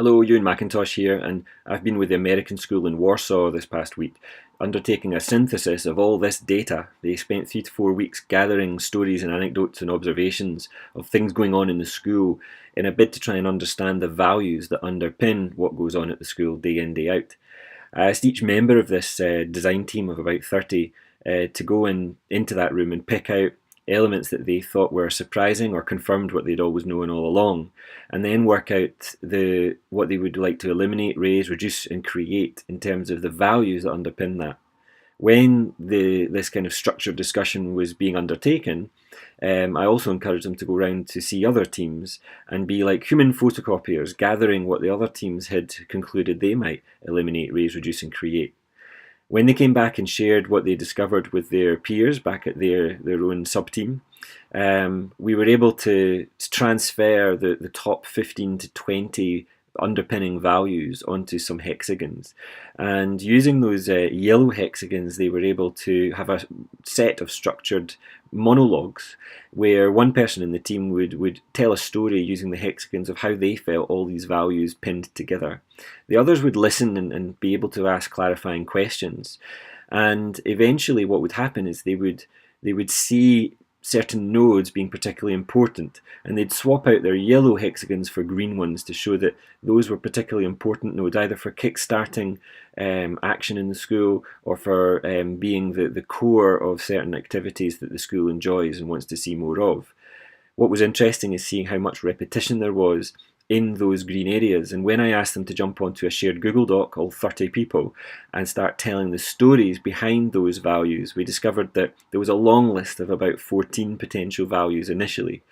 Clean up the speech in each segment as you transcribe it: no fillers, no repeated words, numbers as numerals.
Hello, Ewan McIntosh here, and I've been with the American School in Warsaw this past week, undertaking a synthesis of all this data. They spent 3 to 4 weeks gathering stories and anecdotes and observations of things going on in the school in a bid to try and understand the values that underpin what goes on at the school day in, day out. I asked each member of this design team of about 30 to go into that room and pick out elements that they thought were surprising or confirmed what they'd always known all along, and then work out what they would like to eliminate, raise, reduce, and create in terms of the values that underpin that. When this kind of structured discussion was being undertaken, I also encouraged them to go around to see other teams and be like human photocopiers, gathering what the other teams had concluded they might eliminate, raise, reduce, and create. When they came back and shared what they discovered with their peers back at their own sub-team, we were able to transfer the top 15 to 20 underpinning values onto some hexagons. And using those yellow hexagons, they were able to have a set of structured monologues where one person in the team would tell a story using the hexagons of how they felt all these values pinned together. The others would listen and be able to ask clarifying questions. And eventually what would happen is they would see certain nodes being particularly important, and they'd swap out their yellow hexagons for green ones to show that those were particularly important nodes, either for kick-starting action in the school or for being the core of certain activities that the school enjoys and wants to see more of. What was interesting is seeing how much repetition there was in those green areas. And when I asked them to jump onto a shared Google Doc, all 30 people, and start telling the stories behind those values, we discovered that there was a long list of about 14 potential values initially.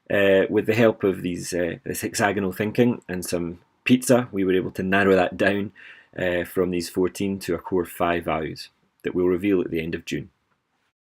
With the help of this hexagonal thinking and some pizza, we were able to narrow that down from these 14 to a core of 5 values that we'll reveal at the end of June.